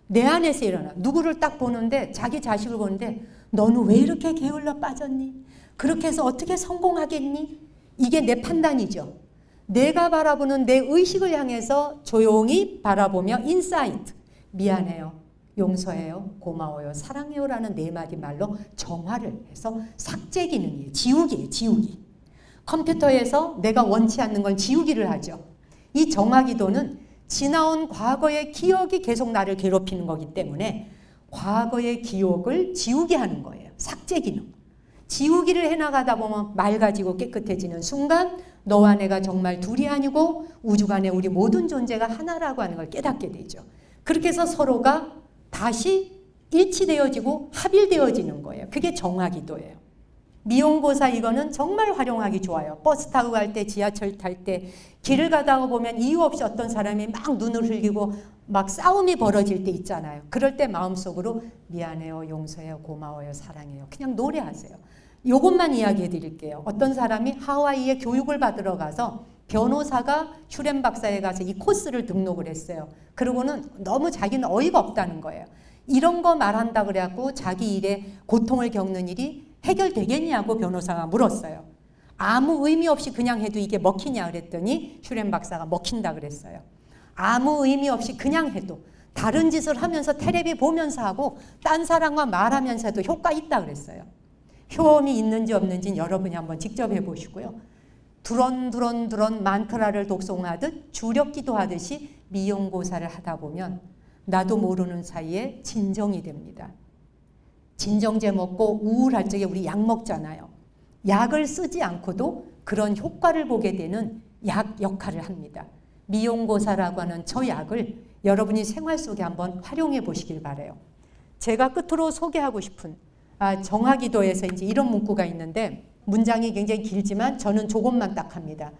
내 안에서 일어나. 누구를 딱 보는데 자기 자식을 보는데 너는 왜 이렇게 게을러 빠졌니? 그렇게 해서 어떻게 성공하겠니? 이게 내 판단이죠. 내가 바라보는 내 의식을 향해서 조용히 바라보며 인사이트. 미안해요. 용서해요. 고마워요. 사랑해요. 라는 네 마디 말로 정화를 해서 삭제 기능이에요. 지우기예요. 지우기. 컴퓨터에서 내가 원치 않는 건 지우기를 하죠. 이 정화 기도는 지나온 과거의 기억이 계속 나를 괴롭히는 거기 때문에 과거의 기억을 지우게 하는 거예요. 삭제 기능. 지우기를 해나가다 보면 맑아지고 깨끗해지는 순간 너와 내가 정말 둘이 아니고 우주간에 우리 모든 존재가 하나라고 하는 걸 깨닫게 되죠. 그렇게 해서 서로가 다시 일치되어지고 합일되어지는 거예요. 그게 정화기도예요. 미용고사 이거는 정말 활용하기 좋아요. 버스 타고 갈 때, 지하철 탈 때, 길을 가다가 보면 이유 없이 어떤 사람이 막 눈을 흘리고 막 싸움이 벌어질 때 있잖아요. 그럴 때 마음속으로 미안해요, 용서해요, 고마워요, 사랑해요. 그냥 노래하세요. 요것만 이야기해 드릴게요. 어떤 사람이 하와이에 교육을 받으러 가서 변호사가 슈렘 박사에 가서 이 코스를 등록을 했어요. 그러고는 너무 자기는 어이가 없다는 거예요. 이런 거 말한다 그래갖고 자기 일에 고통을 겪는 일이 해결되겠냐고 변호사가 물었어요. 아무 의미 없이 그냥 해도 이게 먹히냐 그랬더니 슈렘 박사가 먹힌다 그랬어요. 아무 의미 없이 그냥 해도 다른 짓을 하면서 텔레비 보면서 하고 딴 사람과 말하면서 해도 효과 있다 그랬어요. 효험이 있는지 없는지는 여러분이 한번 직접 해보시고요. 두런두런 만트라를 독송하듯 주력 기도하듯이 미용고사를 하다 보면 나도 모르는 사이에 진정이 됩니다. 진정제 먹고 우울할 적에 우리 약 먹잖아요. 약을 쓰지 않고도 그런 효과를 보게 되는 약 역할을 합니다. 미용고사라고 하는 저 약을 여러분이 생활 속에 한번 활용해 보시길 바라요. 제가 끝으로 소개하고 싶은 정화기도에서 이제 이런 문구가 있는데 문장이 굉장히 길지만 저는 조금만 딱 합니다.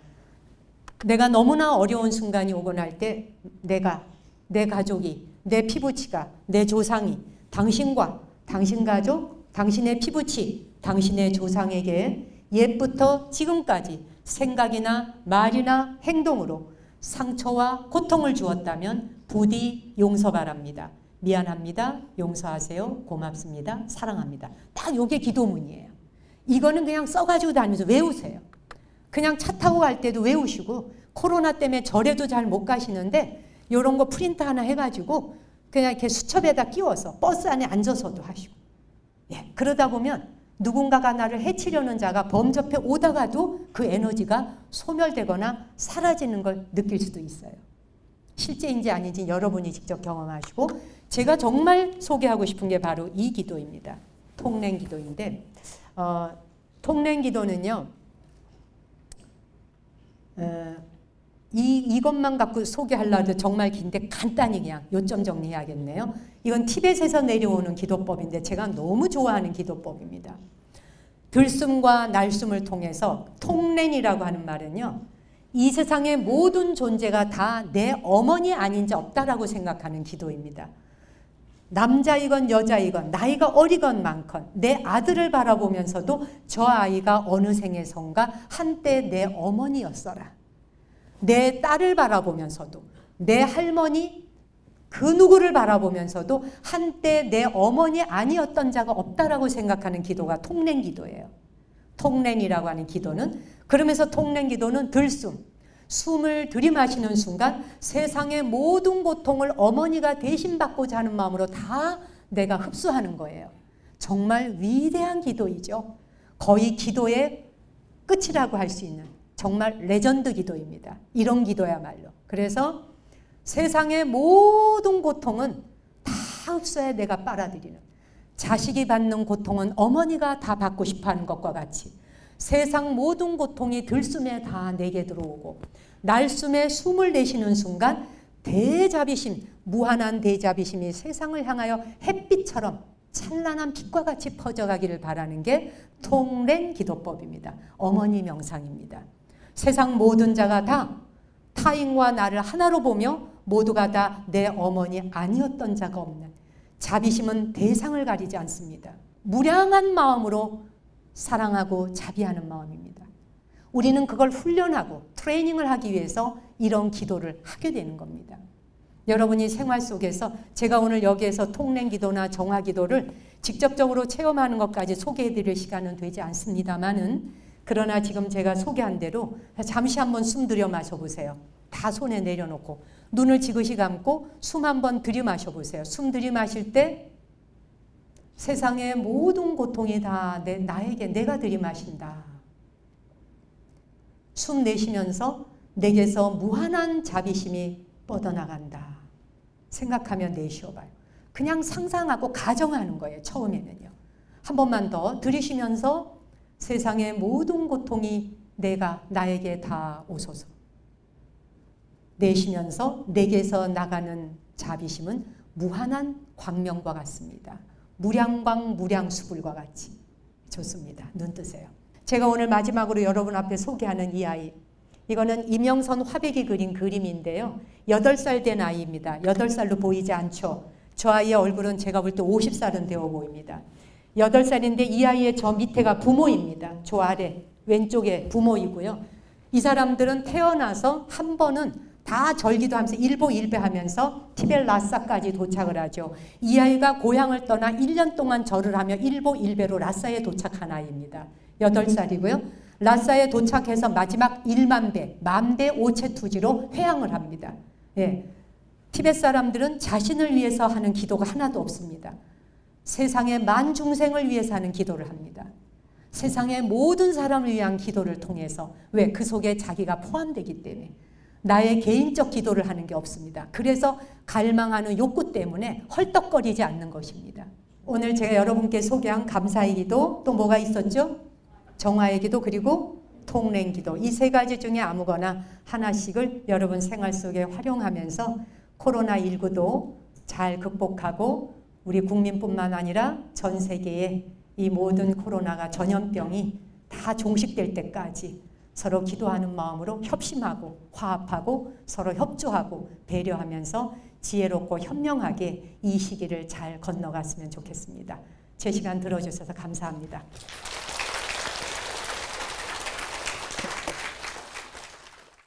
내가 너무나 어려운 순간이 오고 날 때 내가, 내 가족이, 내 피부치가, 내 조상이 당신과 당신 가족, 당신의 피부치, 당신의 조상에게 옛부터 지금까지 생각이나 말이나 행동으로 상처와 고통을 주었다면 부디 용서 바랍니다. 미안합니다. 용서하세요. 고맙습니다. 사랑합니다. 딱 요게 기도문이에요. 이거는 그냥 써가지고 다니면서 외우세요. 그냥 차 타고 갈 때도 외우시고 코로나 때문에 절에도 잘 못 가시는데 이런 거 프린트 하나 해가지고 그냥 이렇게 수첩에다 끼워서 버스 안에 앉아서도 하시고 예, 그러다 보면 누군가가 나를 해치려는 자가 범접해 오다가도 그 에너지가 소멸되거나 사라지는 걸 느낄 수도 있어요. 실제인지 아닌지 여러분이 직접 경험하시고 제가 정말 소개하고 싶은 게 바로 이 기도입니다. 통랭기도인데 통랭기도는요. 이것만 갖고 소개하려도 정말 긴데 간단히 그냥 요점 정리해야겠네요. 이건 티벳에서 내려오는 기도법인데 제가 너무 좋아하는 기도법입니다. 들숨과 날숨을 통해서 통렌이라고 하는 말은요. 이 세상의 모든 존재가 다 내 어머니 아닌 자 없다라고 생각하는 기도입니다. 남자이건 여자이건 나이가 어리건 많건 내 아들을 바라보면서도 저 아이가 어느 생에선가 한때 내 어머니였어라. 내 딸을 바라보면서도 내 할머니 그 누구를 바라보면서도 한때 내 어머니 아니었던 자가 없다라고 생각하는 기도가 통렌기도예요. 통렌이라고 하는 기도는 그러면서 통렌기도는 들숨, 숨을 들이마시는 순간 세상의 모든 고통을 어머니가 대신 받고자 하는 마음으로 다 내가 흡수하는 거예요. 정말 위대한 기도이죠. 거의 기도의 끝이라고 할 수 있는 정말 레전드 기도입니다. 이런 기도야말로. 그래서 세상의 모든 고통은 다 흡수해 내가 빨아들이는, 자식이 받는 고통은 어머니가 다 받고 싶어하는 것과 같이 세상 모든 고통이 들숨에 다 내게 들어오고 날숨에 숨을 내쉬는 순간 대자비심, 무한한 대자비심이 세상을 향하여 햇빛처럼 찬란한 빛과 같이 퍼져가기를 바라는 게 통렌 기도법입니다. 어머니 명상입니다. 세상 모든 자가 다 타인과 나를 하나로 보며 모두가 다 내 어머니 아니었던 자가 없는, 자비심은 대상을 가리지 않습니다. 무량한 마음으로 사랑하고 자비하는 마음입니다. 우리는 그걸 훈련하고 트레이닝을 하기 위해서 이런 기도를 하게 되는 겁니다. 여러분이 생활 속에서 제가 오늘 여기에서 통렌기도나 정화기도를 직접적으로 체험하는 것까지 소개해드릴 시간은 되지 않습니다만은, 그러나 지금 제가 소개한 대로 잠시 한번 숨 들여 마셔보세요. 다 손에 내려놓고 눈을 지그시 감고 숨 한번 들이마셔보세요. 숨 들이마실 때 세상의 모든 고통이 다 나에게 내가 들이마신다. 숨 내쉬면서 내게서 무한한 자비심이 뻗어나간다. 생각하며 내쉬어봐요. 그냥 상상하고 가정하는 거예요. 처음에는요. 한 번만 더 들이쉬면서 세상의 모든 고통이 나에게 다 오소서. 내쉬면서 내게서 나가는 자비심은 무한한 광명과 같습니다. 무량광 무량수불과 같이. 좋습니다. 눈 뜨세요. 제가 오늘 마지막으로 여러분 앞에 소개하는 이 아이, 이거는 임영선 화백이 그린 그림인데요. 8살 된 아이입니다. 8살로 보이지 않죠? 저 아이의 얼굴은 제가 볼 때 50살은 되어 보입니다. 8살인데 이 아이의 저 밑에가 부모입니다. 저 아래 왼쪽에 부모이고요. 이 사람들은 태어나서 한 번은 다 절기도 하면서 일보일배하면서 티벳 라사까지 도착을 하죠. 이 아이가 고향을 떠나 1년 동안 절을 하며 일보일배로 라사에 도착한 아이입니다. 8살이고요. 라사에 도착해서 마지막 1만 배, 만배 오체투지로 회항을 합니다. 예. 티벳 사람들은 자신을 위해서 하는 기도가 하나도 없습니다. 세상의 만중생을 위해서 하는 기도를 합니다. 세상의 모든 사람을 위한 기도를 통해서, 왜? 그 속에 자기가 포함되기 때문에 나의 개인적 기도를 하는 게 없습니다. 그래서 갈망하는 욕구 때문에 헐떡거리지 않는 것입니다. 오늘 제가 여러분께 소개한 감사의 기도, 또 뭐가 있었죠? 정화의 기도, 그리고 통렌 기도. 이 세 가지 중에 아무거나 하나씩을 여러분 생활 속에 활용하면서 코로나19도 잘 극복하고 우리 국민뿐만 아니라 전 세계의 이 모든 코로나가 전염병이 다 종식될 때까지 서로 기도하는 마음으로 협심하고 화합하고 서로 협조하고 배려하면서 지혜롭고 현명하게 이 시기를 잘 건너갔으면 좋겠습니다. 제 시간 들어주셔서 감사합니다.